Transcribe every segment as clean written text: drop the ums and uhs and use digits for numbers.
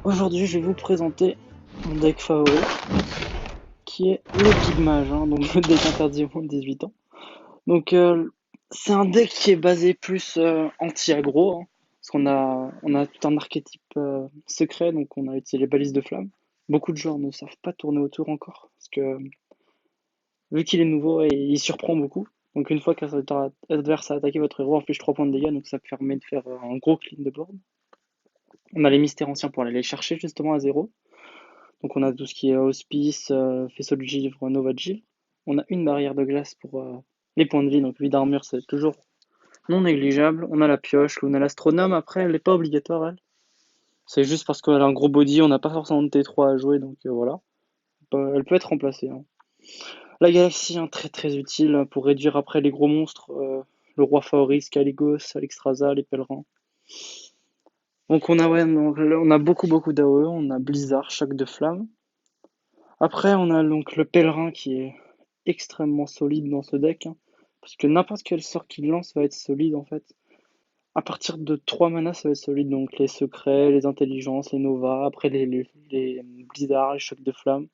Aujourd'hui, je vais vous présenter mon deck favori, qui est le Big Mage, hein, donc le deck interdit aux moins de 18 ans. Donc, c'est un deck qui est basé plus anti-aggro, hein, parce qu'on a tout un archétype secret, donc on a utilisé les balises de flamme. Beaucoup de joueurs ne savent pas tourner autour encore, parce que vu qu'il est nouveau, et il surprend beaucoup. Donc une fois qu'un adverse a attaqué votre héros, inflige 3 points de dégâts, donc ça permet de faire un gros clean de board. On a les mystères anciens pour aller les chercher justement à zéro. Donc on a tout ce qui est hospice, faisceau de givre, nova de givre. On a une barrière de glace pour les points de vie, donc vie d'armure c'est toujours non négligeable. On a la pioche, on a l'astronome, après elle n'est pas obligatoire elle. C'est juste parce qu'elle a un gros body, on n'a pas forcément de T3 à jouer, donc voilà. Elle peut être remplacée, hein. La galaxie, hein, très très utile pour réduire après les gros monstres, le roi Faoris, Caligos, Alexstrasza, les pèlerins. Donc on a beaucoup d'AOE, on a Blizzard, choc de flamme. Après, on a donc le pèlerin qui est extrêmement solide dans ce deck, hein, parce que n'importe quel sort qu'il lance va être solide en fait. À partir de 3 manas, ça va être solide, donc les secrets, les intelligences, les novas, après les blizzards, les chocs de flamme.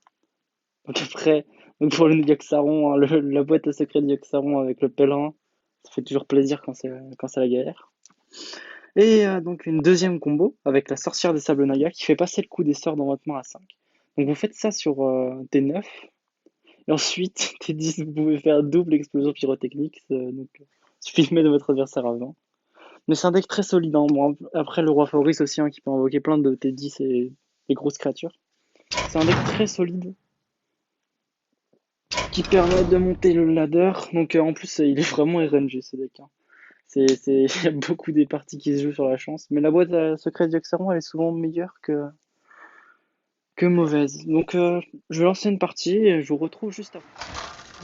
Donc après, donc pour le Yogg-Saron, hein, la boîte à secrets de Yogg-Saron avec le pèlerin, ça fait toujours plaisir quand c'est la galère. Et donc une deuxième combo avec la sorcière des sables Naga qui fait passer le coup des sorts dans votre main à 5. Donc vous faites ça sur T9. Et ensuite, T10, vous pouvez faire double explosion pyrotechnique. Donc, suffit de mettre votre adversaire avant. Mais c'est un deck très solide, hein. Bon, après, le roi Fauris aussi, hein, qui peut invoquer plein de T10 et grosses créatures. C'est un deck très solide qui permet de monter le ladder. Donc, en plus, il est vraiment RNG ce deck, hein. Il y a beaucoup des parties qui se jouent sur la chance. Mais la boîte à secret d'Yogg-Saron, elle est souvent meilleure que mauvaise. Donc, je vais lancer une partie et je vous retrouve juste après.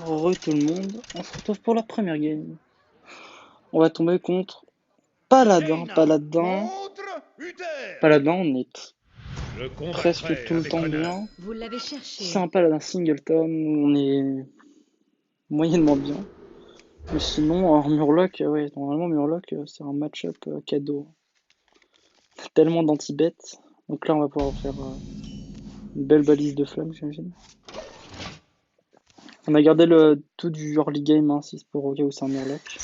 Re tout le monde, on se retrouve pour la première game. On va tomber contre Paladin. Paladin, on est presque tout le temps bien. Vous l'avez C'est cherché. un Paladin Singleton, on est moyennement bien. Mais sinon, Murloc, ouais, normalement Murloc, c'est un match-up cadeau. Tellement d'anti-bêtes. Donc là, on va pouvoir faire une belle balise de flamme, j'imagine. On a gardé le tout du early game, hein, si c'est pour au cas où c'est un Murloc.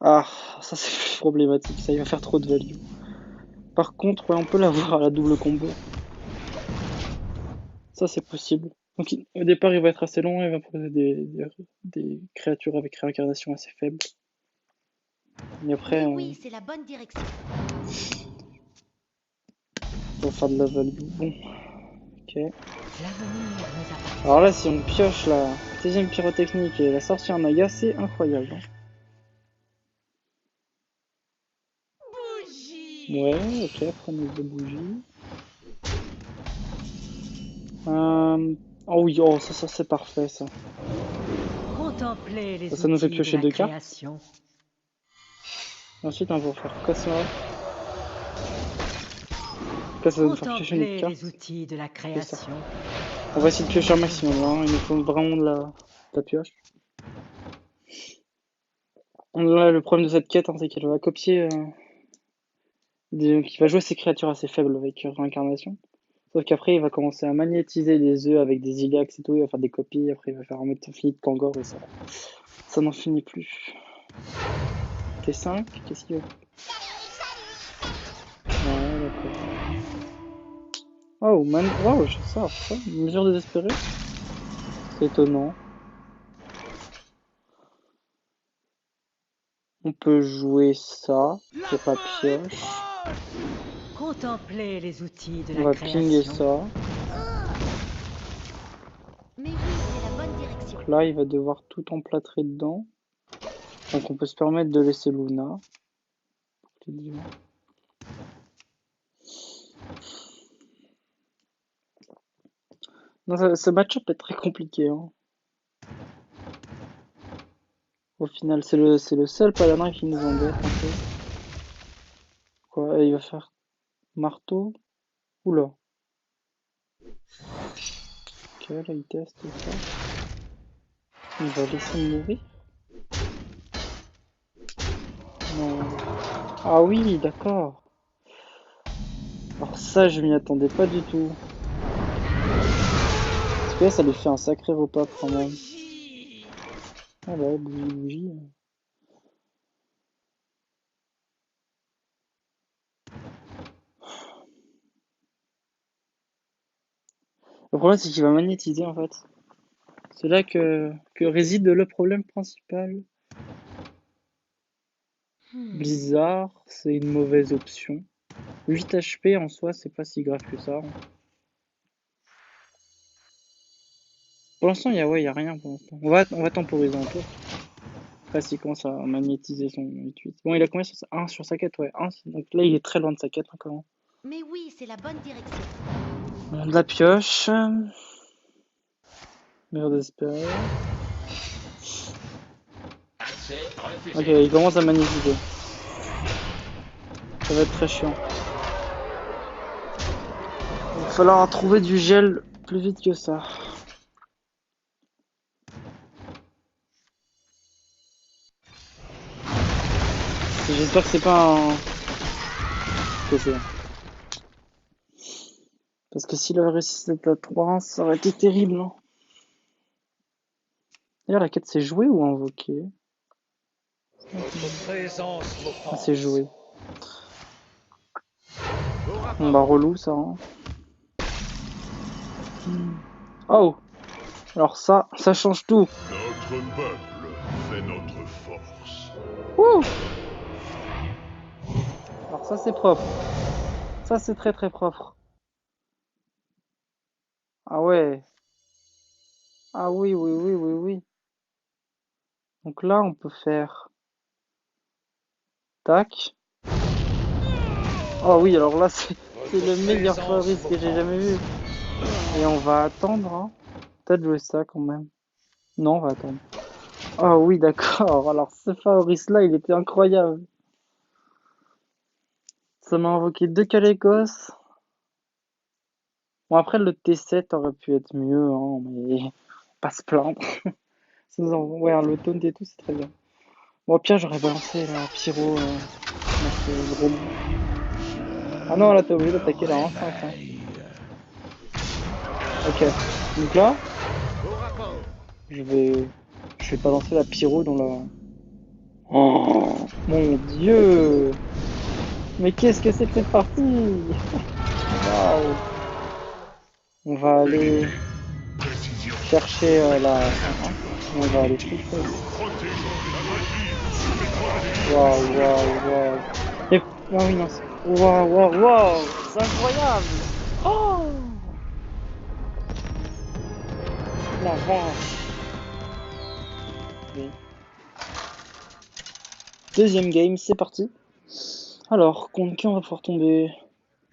Ah, ça c'est plus problématique, ça il va faire trop de value. Par contre, ouais, on peut l'avoir à la double combo. Ça, c'est possible. Donc, au départ, il va être assez long et il va proposer des créatures avec réincarnation assez faibles. Et après, Mais on oui, c'est la bonne direction. va faire de la value. Bon, ok. L'avenir nous Alors appartient. là, si on pioche la deuxième pyrotechnique et la sorcière Naga, c'est incroyable, hein. Ouais, ok, prenez deux bougies. Oh oui, oh, ça c'est parfait, ça. Contemplez les Ça nous fait outils de piocher la deux cartes. création. Ensuite, on va faire quoi ça? Là, ça va nous faire piocher une Contemplez les carte. outils de la C'est ça. création. On va essayer de piocher un maximum, hein. Il nous faut vraiment de la pioche. Là, le problème de cette quête, hein, c'est qu'elle va copier, qu'il va jouer ses créatures assez faibles avec réincarnation. Sauf qu'après, il va commencer à magnétiser des œufs avec des Ilax et tout, il va faire des copies, après il va faire un Metaphyte de Kangor et ça n'en finit plus. T5, qu'est-ce qu'il veut? Ouais, d'accord. Oh, man, wow, je sors ça. Mesure désespérée. C'est étonnant. On peut jouer ça, c'est pas pioche. Contemplez les outils de On la va pinguer création. ça. Mais oui, c'est la bonne direction. Donc là, il va devoir tout emplâtrer dedans. Donc on peut se permettre de laisser Luna. Non, ce match-up est très compliqué, hein. Au final, c'est le seul paladin qui nous embête un peu. Quoi, il va faire marteau? Oula. Ok, là il teste ça. Il va laisser mourir? Non. Ah oui, d'accord. Alors ça, je m'y attendais pas du tout. Parce que là, ça lui fait un sacré repas quand même. Ah bah, bougie, bougie. Le problème, c'est qu'il va magnétiser en fait. C'est là que réside le problème principal. Blizzard, c'est une mauvaise option. 8 HP en soi, c'est pas si grave que ça. Pour l'instant, y a rien pour l'instant. On va temporiser un peu. Après, s'il commence à magnétiser son 8-8. Bon, il a combien sur sa... 1 sur sa quête, ouais. 1, donc là, il est très loin de sa quête encore. Mais oui, c'est la bonne direction. On a de la pioche. Mère d'espérer. Ok, il commence à magnétiser. Ça va être très chiant. Il va falloir trouver du gel plus vite que ça. J'espère que c'est pas un... Que c'est... Parce que s'il avait réussi à 3, ça aurait été terrible, non? D'ailleurs, la quête c'est joué ou invoqué? Ah, c'est joué. Bon bah relou ça, hein. Oh! Alors ça change tout. Notre peuple fait notre force. Ouh! Alors ça c'est propre. Ça c'est très très propre. Ah ouais. Ah oui, oui, oui, oui, oui. Donc là on peut faire... Tac. Oh oui, alors là c'est le meilleur Fabrice que j'ai jamais vu. Et on va attendre, hein. Peut-être jouer ça quand même. Non, on va attendre. Oh oui, d'accord. Alors ce Fabrice là, il était incroyable. Ça m'a invoqué 2 Calécos. Bon, après, le T7 aurait pu être mieux, hein, mais pas se plaindre. Ça nous envoie, ouais, le taunt et tout, c'est très bien. Bon, au pire, j'aurais balancé la pyro dans ce gros loup. Ah non, là, t'es obligé d'attaquer la 1-5. Hein. Ok, donc là, je vais, je vais balancer la pyro dans la... Oh, mon Dieu! Mais qu'est-ce que c'est que cette partie? Waouh! On va aller chercher la 1-1. On va aller full face. Waouh, waouh, waouh. Et... Ah oui, non, waouh, waouh, waouh. C'est incroyable. Oh, la vache. Oui. Deuxième game, c'est parti. Alors, contre qui on va pouvoir tomber?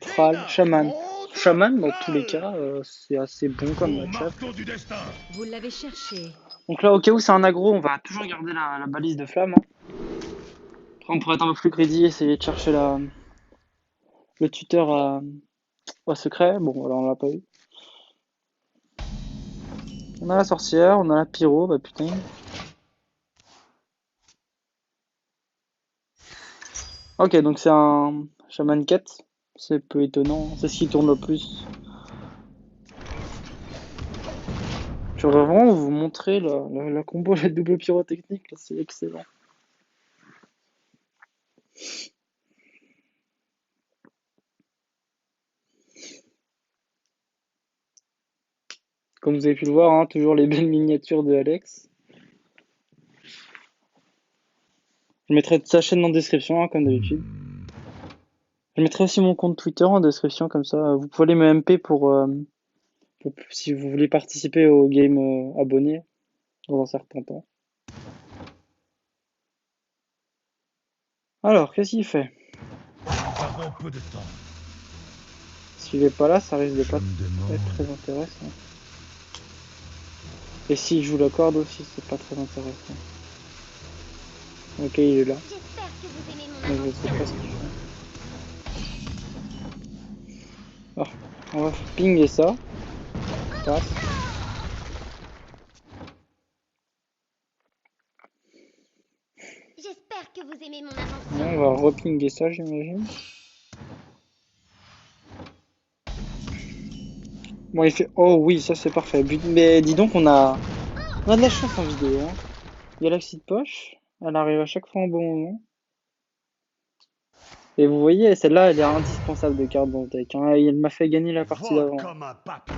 Thrall, Shaman. Shaman, dans tous les cas, c'est assez bon comme match-up. Vous l'avez cherché. Donc là, au cas où c'est un aggro, on va toujours garder la balise de flamme. Hein. Après, on pourrait être un peu plus greedy, essayer de chercher le tuteur au secret. Bon, voilà, on l'a pas eu. On a la sorcière, on a la pyro, bah putain. Ok, donc c'est un Shaman 4. C'est peu étonnant, c'est ce qui tourne le plus. Je voudrais vraiment vous montrer la combo, la double pyrotechnique, là, c'est excellent. Comme vous avez pu le voir, hein, toujours les belles miniatures de Alex. Je mettrai sa chaîne en description, hein, comme d'habitude. Je mettrai aussi mon compte Twitter en description, comme ça. Vous pouvez aller me MP si vous voulez participer au game abonné dans un certain temps. Alors, qu'est-ce qu'il fait? Nous avons peu de temps. S'il est pas là, ça risque de pas être très intéressant. Et s'il joue la corde aussi, c'est pas très intéressant. Ok, il est là. J'espère que vous aimez mon Mais je sais invention. pas ce qu'il fait. Alors, on va pinguer ça. Passe. J'espère que vous aimez mon invention. Bon, on va repinguer ça, j'imagine. Bon, il fait. Oh oui, ça c'est parfait. Mais dis donc, on a de la chance en vidéo, hein. Galaxy de poche, elle arrive à chaque fois en bon moment. Et vous voyez, celle-là, elle est indispensable de carte dans le deck, hein. Elle m'a fait gagner la partie Vole d'avant. comme un papillon.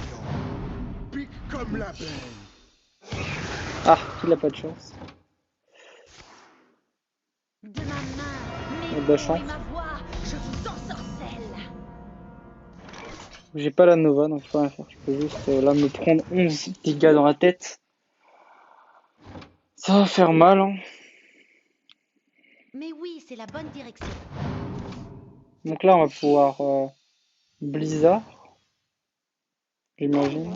Pique comme l'abeille. Ah, il a pas de chance. De ma main, Il a mes de la mots et chance. ma voix, je vous ensorcelle. J'ai pas la Nova, donc je peux rien faire. Je peux juste là me prendre 11 dégâts dans la tête. Ça va faire mal, hein. Mais oui, c'est la bonne direction. Donc là, on va pouvoir Blizzard, j'imagine.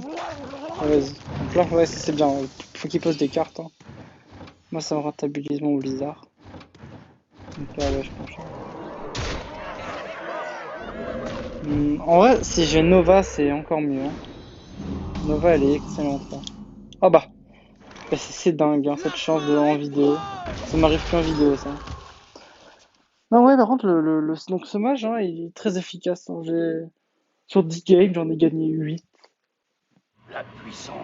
Vas-y. Donc là, ouais, ça c'est bien. Faut qu'il pose des cartes, hein. Moi, ça me rentabilise mon Blizzard. Donc là, ouais, je penche. En vrai, si j'ai Nova, c'est encore mieux, hein. Nova, elle est excellente, là. Ah bah, c'est dingue, hein, cette chance en vidéo. Ça m'arrive qu'en vidéo, ça. Non, ouais, par contre, donc ce mage, hein, il est très efficace, hein. Sur 10 games, j'en ai gagné 8. La puissance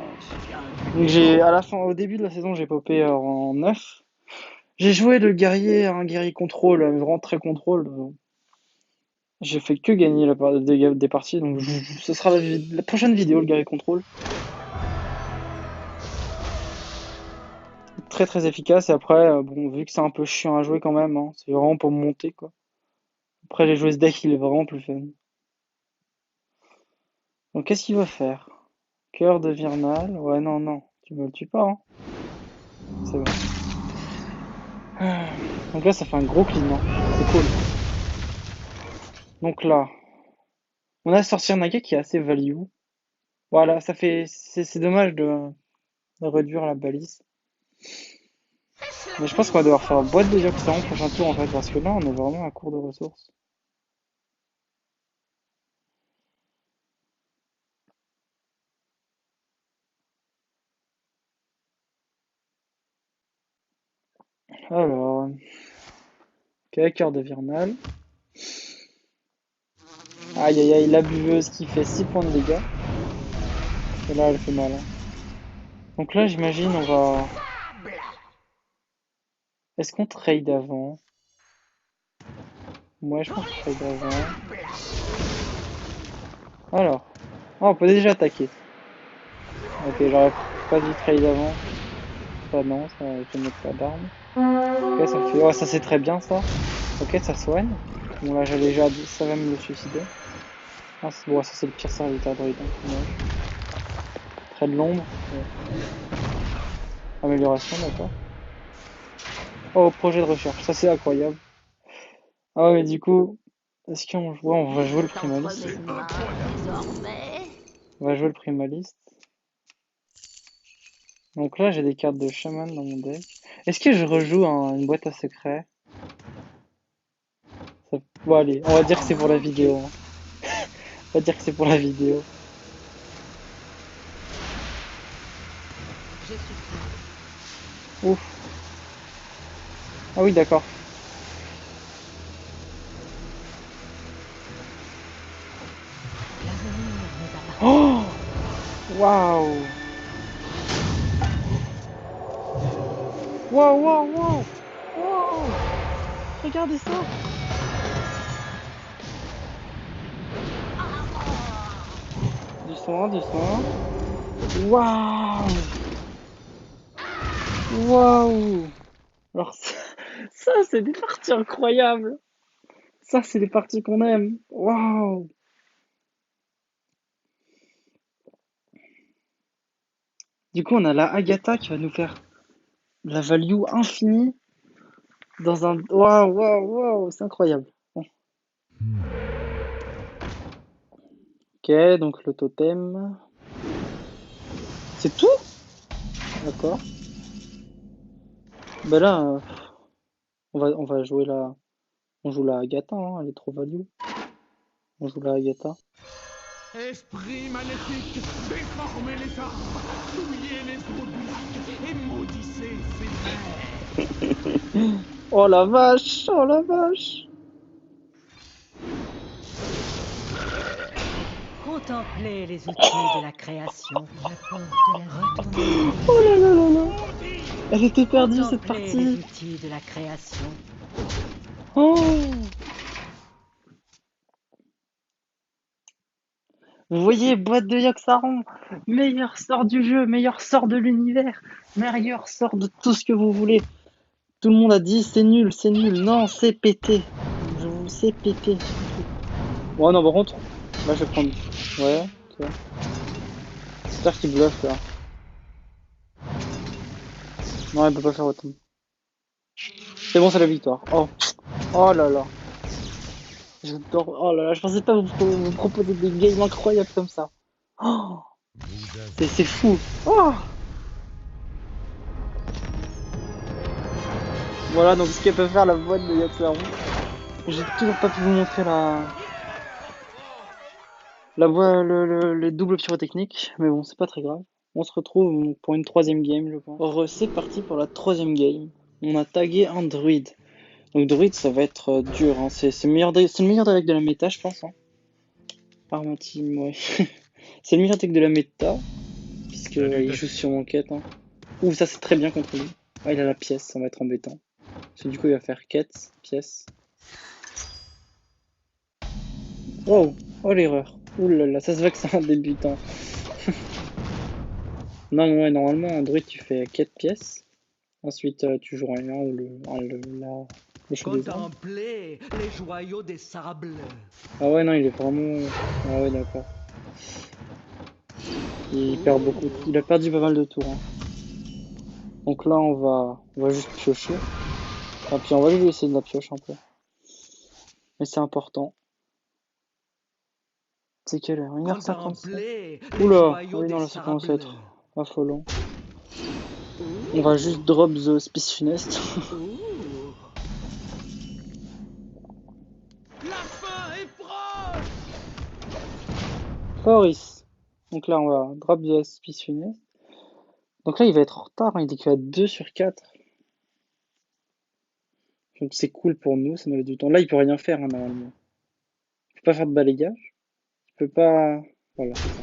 vient Donc à la fin, au début de la saison, j'ai popé en 9. J'ai joué le guerrier, un guerrier contrôle, vraiment très contrôle. J'ai fait que gagner des parties, donc ce sera la prochaine vidéo, le guerrier contrôle. Très très efficace, et après, bon, vu que c'est un peu chiant à jouer quand même, hein, c'est vraiment pour monter, quoi. Après, j'ai joué ce deck, il est vraiment plus fun. Donc qu'est-ce qu'il va faire? Cœur de Virnal. Ouais, non, non, tu me le tues pas, hein. C'est bon. Donc là, ça fait un gros clean, hein. C'est cool. Donc là, on a sorti un naga qui est assez value. Voilà, ça fait. C'est dommage de réduire la balise. Mais je pense qu'on va devoir faire boîte de Diocéan prochain tour en fait, parce que là, on est vraiment à court de ressources. Alors, ok, cœur de Virnal. Aïe aïe aïe, la buveuse qui fait 6 points de dégâts. Et là, elle fait mal, hein. Donc là, j'imagine, on va. Est-ce qu'on trade avant? Ouais, je pense qu'on trade avant. Alors. Ah, on peut déjà attaquer. Ok, j'aurais pas dû trade avant. Ça, non, ça, je ne mets pas d'armes. Ok, ça fait. Ouais, ça c'est très bien ça. Ok, ça soigne. Bon, là, j'allais déjà. Ça va me suicider. Ah, bon, ça c'est le pire serviteur druide, hein, dommage. Trait de l'ombre. Ouais. Amélioration, d'accord. Oh, projet de recherche, ça c'est incroyable. Ah ouais, mais du coup, est-ce qu'on joue? Ouais, on va jouer le primaliste. Désormais. On va jouer le primaliste. Donc là, j'ai des cartes de chaman dans mon deck. Est-ce que je rejoue une boîte à secrets? Bon, allez, on va dire que c'est pour la vidéo, hein. On va dire que c'est pour la vidéo. Je suis prêt. Ouf. Ah oui, d'accord. L'avenir nous appartient. Oh! Waouh! Waouh, waouh, waouh! Waouh! Regardez ça! Du soin, du soin. Waouh! Waouh! Alors ça c'est des parties incroyables! Ça, c'est des parties qu'on aime! Waouh! Du coup, on a la Agatha qui va nous faire de la value infinie dans un... Waouh, waouh, waouh! C'est incroyable. Bon. Ok, donc le totem. C'est tout? D'accord. Ben là, on va jouer la... On joue la Agatha, hein, elle est trop value. On joue la Agatha. Esprit maléfique, déformez les arbres, souillez les eaux du lac et maudissez ces mers. Oh la vache! Oh la vache! Contemplez les outils de la création. Retournez. Oh là là là là. Maudit! Elle était perdue cette Contemplez les partie. outils de la création. Oh. Vous voyez, boîte de Yogg-Saron, meilleur sort du jeu, meilleur sort de l'univers, meilleur sort de tout ce que vous voulez. Tout le monde a dit c'est nul, c'est nul. Non, c'est pété. Je vous sais pété. Bon, non, par contre, là je vais prendre. Ouais, ok. J'espère qu'il bluffe là. Non, il peut pas faire autant. C'est bon, c'est la victoire. Oh, oh là là. J'adore. Oh là là, je pensais pas vous proposer des games incroyables comme ça. Oh, c'est fou. Oh. Voilà donc ce qu'elle peut faire la boîte de Yogg-Saron. J'ai toujours pas pu vous montrer les doubles pyrotechniques, mais bon, c'est pas très grave. On se retrouve pour une troisième game, je pense. C'est parti pour la troisième game. On a tagué un druide. Donc druide, ça va être dur, hein. C'est le meilleur deck de la méta, je pense. Hein. Par ma team, ouais. C'est le meilleur deck de la méta, puisque il joue sur enquête. Hein. Ouh, ça c'est très bien contre lui. Ah, il a la pièce, ça va être embêtant. Parce que du coup, il va faire quête, pièce. Wow, oh l'erreur. Ouh là là, ça se voit que c'est un débutant. Non, ouais, normalement, en druide, tu fais 4 pièces. Ensuite, tu joues rien ou le choix des armes. Contemplez les joyaux des sables. Ah ouais, non, il est vraiment. Ah ouais, d'accord. Il perd beaucoup. Il a perdu pas mal de tours. Hein. Donc là, on va juste piocher. Et puis on va lui laisser de la pioche un peu. Mais c'est important. C'est quelle heure? 1h57. Contemplez les Oula! Ah joyaux oui, non, des là, ça commence à sables. être affolant. On va juste drop the Space Funest. Ouh. La fin est proche! Foris. Donc là, on va drop the Space Funest. Donc là, il va être en retard. Hein. Il dit qu'il va être 2 sur 4. Donc c'est cool pour nous, ça nous laisse du temps. Là, il peut rien faire, hein, normalement. Il peut pas faire de balayage. Il peut pas. Voilà, c'est ça.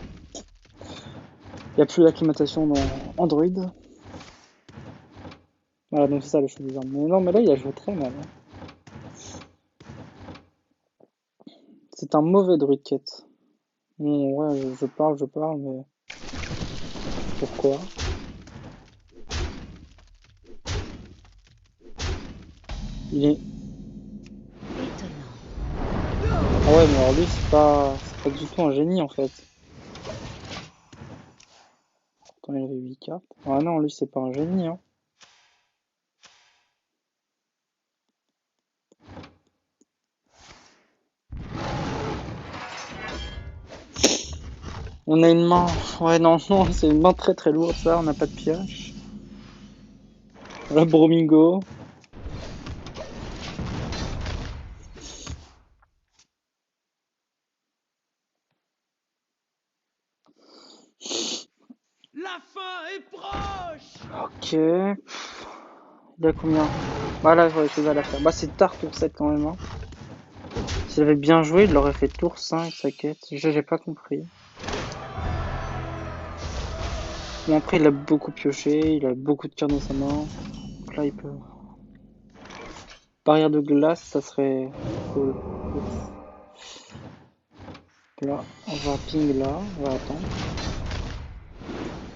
Il n'y a plus d'acclimatation dans Android. Voilà, donc c'est ça le choix des armes. Mais non, mais là, il a joué très mal. Hein. C'est un mauvais druid quête. Bon, ouais, je parle, mais pourquoi? Il est. Étonnant. Ah ouais, mais alors lui, c'est pas du tout un génie en fait. Attends, il avait 8 cartes. Ah non, lui, c'est pas un génie, hein. On a une main. Ouais, non, non, c'est une main très très lourde, ça. On n'a pas de pioche. La Bromingo. La fin est proche! Ok. Il a combien? Bah là, ouais, je vais la faire. Bah, c'est tard tour 7 quand même, hein. S'il avait bien joué, il l'aurait fait tour 5, sa quête. J'ai pas compris. Bon, après, il a beaucoup pioché, il a beaucoup de cartes dans sa main. Donc là, il peut. Barrière de glace, ça serait cool. Là, on va ping là, on va attendre.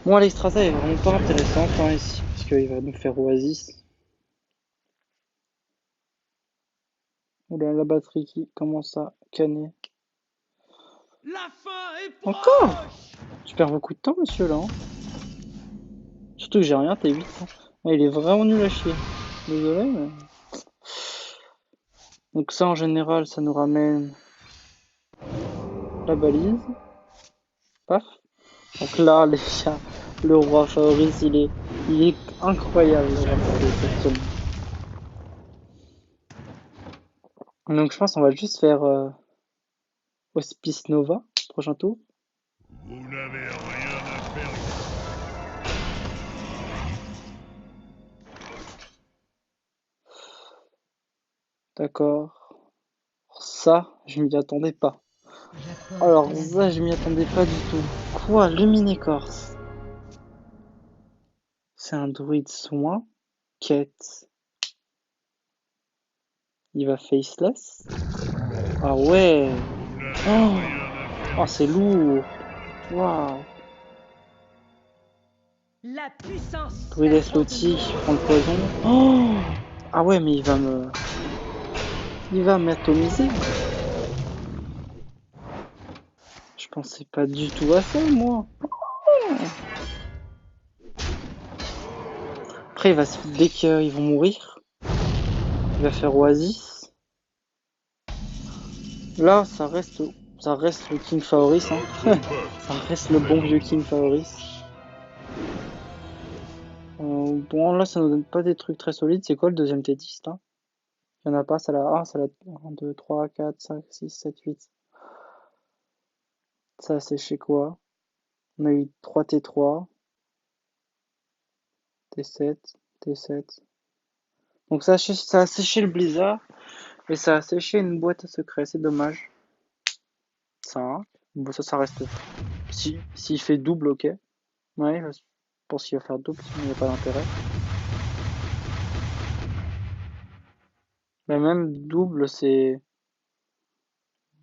Bon, l'extrasa est vraiment pas intéressante hein, ici, parce qu'il va nous faire Oasis. Oula, la batterie qui commence à canner. La fin est Encore? proche! Tu perds beaucoup de temps, monsieur, là. Hein. Surtout que j'ai rien, t'es 8. Hein. Ah, il est vraiment nul à chier. Désolé, mais... Donc ça, en général, ça nous ramène la balise. Paf. Donc là, les gars, le roi Fabrice, il est incroyable, le roi Fabrice, actuellement. Donc je pense qu'on va juste faire Hospice Nova, prochain tour. Vous n'avez rien à faire ici. D'accord. Ça, je m'y attendais pas. porte Alors de la ça, je m'y attendais pas du tout. Quoi, Luminécorce? C'est un druide soin? Quête. Il va faceless? Ah ouais! Oh, oh c'est lourd! Waouh! La puissance. Druide elle prend Slotty une qui prend le poison. Oh! Ah ouais, mais il va me... Il va m'atomiser. Je pensais pas du tout à ça, moi. Après, dès qu'ils vont mourir, il va faire Oasis. Là, ça reste le King Favoris, hein. Ça reste le bon vieux King Favoris. Bon, là, ça nous donne pas des trucs très solides. C'est quoi le deuxième T10, là? Il y en a pas, ça la 1, ça la 1, 2, 3, 4, 5, 6, 7, 8. Ça, c'est chez quoi? On a eu 3 T3, T7, T7. Donc ça a séché le blizzard, mais ça a séché une boîte à secret, c'est dommage. 5. Bon, ça reste. S'il fait double, ok. Ouais, je pense qu'il va faire double, sinon il n'y a pas d'intérêt. Mais même double, c'est.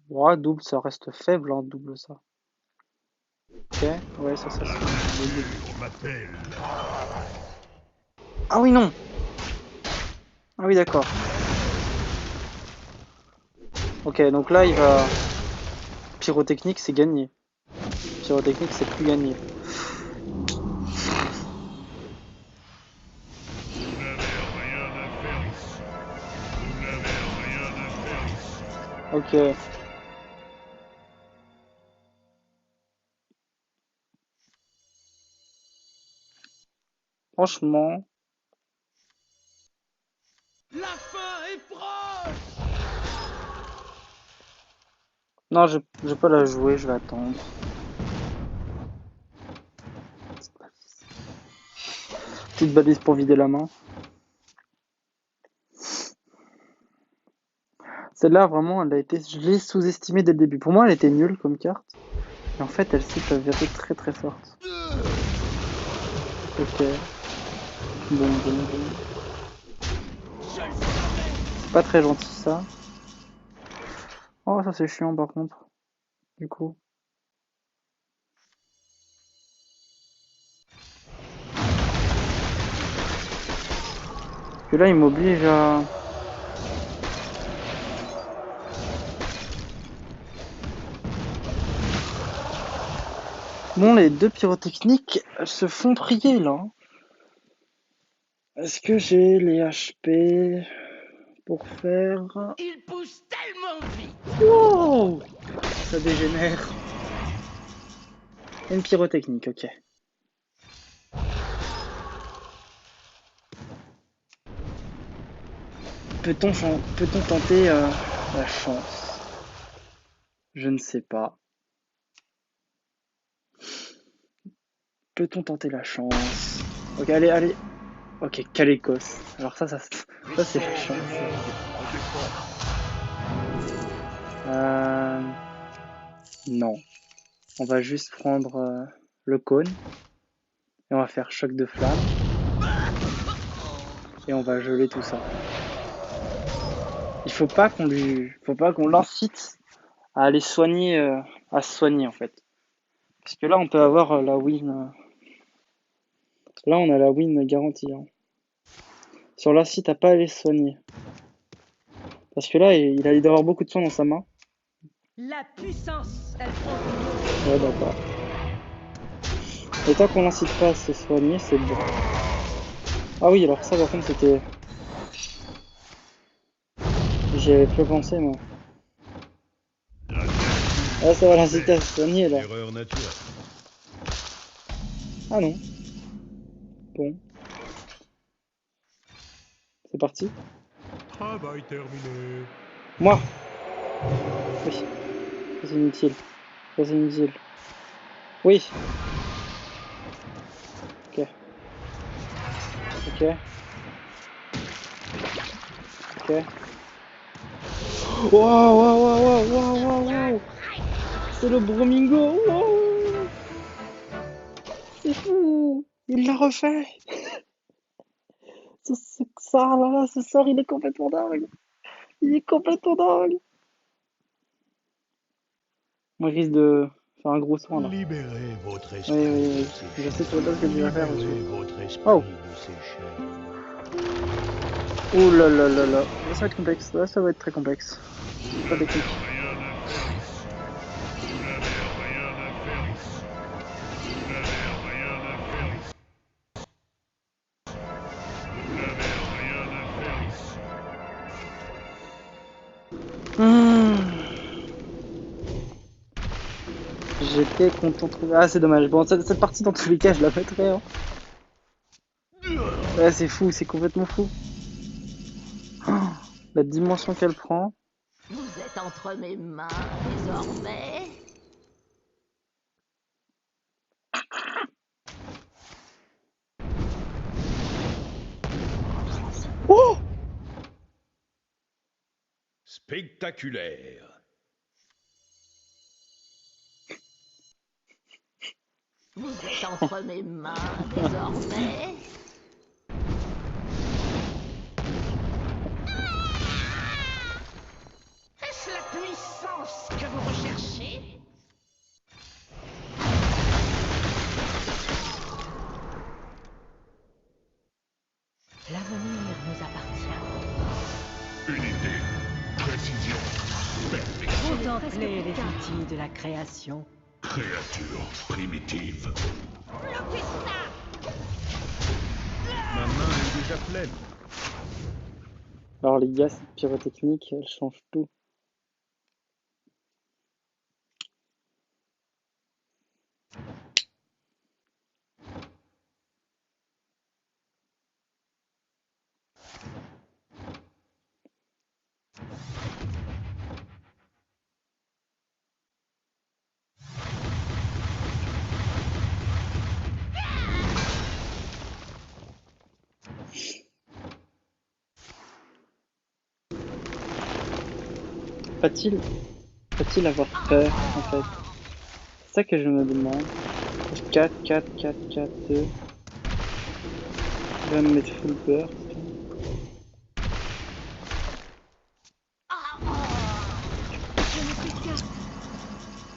Ouais, double, ça reste faible, hein, double ça. Ok, ouais, ça c'est. Ah oui, non! Ah oui, d'accord. Ok, donc là, il va. Pyrotechnique, c'est gagné. Pyrotechnique, c'est plus gagné. Ok. Franchement. La fin est proche. Non, je vais pas la jouer, je vais attendre. Petite balise pour vider la main. Celle-là, vraiment, je l'ai sous-estimée dès le début. Pour moi, elle était nulle comme carte. Et en fait, elle s'est avérée très très forte. Ok. Bon. C'est pas très gentil ça. Oh, ça c'est chiant par contre. Du coup. Parce que là, il m'oblige à. Bon, les deux pyrotechniques se font prier là. Est-ce que j'ai les HP pour faire... Il pousse tellement vite. Wow! Ça dégénère. Une pyrotechnique, ok. Peut-on tenter la chance? Je ne sais pas. Peut-on tenter la chance? Ok, allez. Ok, Calécos. Alors ça c'est la chance. Non. On va juste prendre le cône. Et on va faire choc de flamme. Et on va geler tout ça. Il faut pas qu'on l'incite à aller soigner, à se soigner en fait. Parce que là, on peut avoir la win. Là, on a la win garantie. Hein. Si on l'incite à pas aller se soigner. Parce que là, il doit avoir beaucoup de soins dans sa main. La puissance. Elle prend une Ouais, d'accord. Et tant qu'on l'incite pas à se soigner, c'est bon. Ah oui, alors ça, par contre, c'était... J'y avais plus pensé, moi. Ah, ça va l'inciter à se soigner, là. Ah non. Bon. C'est parti. Travail terminé. Moi. Oui. Ça, c'est inutile. Ça, c'est inutile. Oui. Ok. Ok. Ok. Wow. C'est le Bromingo. Wow, c'est fou. Il l'a refait. Ce sort là, ce sort, il est complètement dingue. Il est complètement dingue. Moi, je risque de faire un gros soin là. Libérez votre esprit. Oui, oui, oui. de ses Je sais chaînes. très bien ce que tu vas faire aussi. Libérez votre esprit Oh. de ses chaînes. Oh là là là là. Là, ça va être complexe. Là, ça va être très complexe. Pas technique. Rien à faire ici. Vous n'avez rien à faire ici. Vous n'avez rien à faire ici. Vous n'avez rien à faire ici. J'étais content de trouver. Ah, c'est dommage. Bon, cette partie, dans tous les cas, je la mettrai. Hein. Ouais, c'est fou, c'est complètement fou. Oh, la dimension qu'elle prend. Vous êtes entre mes mains désormais. Oh! Spectaculaire. Vous êtes entre mes mains désormais. Est-ce la puissance que vous recherchez? L'avenir nous appartient. Unité. Précision. Perfection. Contemplez les outils de la création. Créature primitive. Ma main est déjà pleine. Alors, les gars, cette pyrotechnique, elle change tout. Va-t-il avoir peur, en fait? C'est ça que je me demande. 4, 4, 4, 4, 2. Il va me mettre full peur.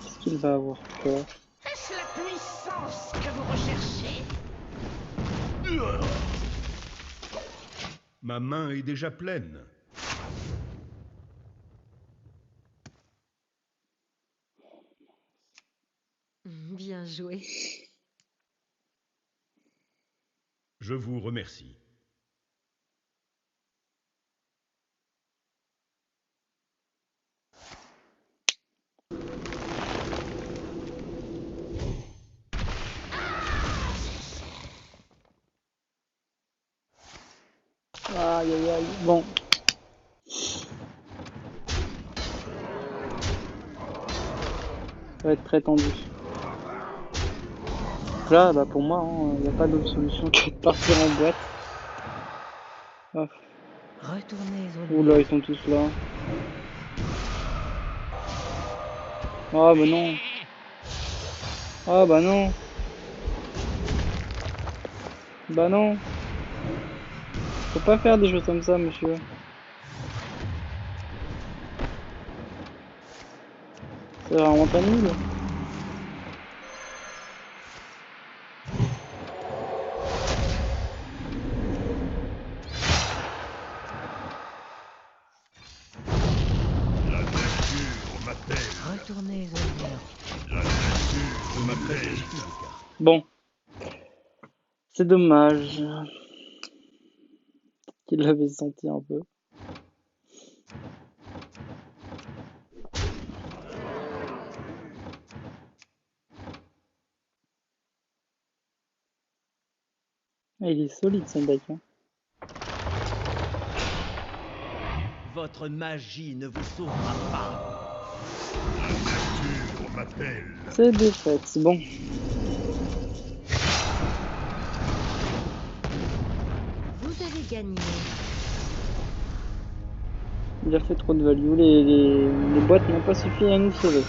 Est-ce qu'il va avoir peur? Est-ce la puissance que vous recherchez? Ma main est déjà pleine. Bien joué. Je vous remercie. Aïe aïe aïe. Bon. Ça va être très tendu. Là, bah pour moi, il n'y a pas d'autre solution que de partir en boîte. Ah. Retournez au Oula, ils sont tous là. Ah bah non. Ah bah non. Bah non. Faut pas faire des choses comme ça, monsieur. C'est vraiment pas nul. La nature m'appelle. Retournez au néant. La nature m'appelle. Bon. C'est dommage. Qu'il l'avait senti un peu. Ah, il est solide son deck. Hein. Votre magie ne vous sauvera pas. La nature m'appelle. C'est défaite, c'est bon. Vous avez gagné. Il a fait trop de value. Les boîtes n'ont pas suffi à nous sauver.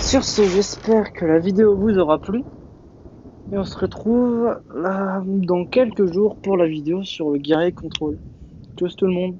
Sur ce, j'espère que la vidéo vous aura plu. Et on se retrouve là, dans quelques jours pour la vidéo sur le Guerrier Control. Tchuss tout le monde.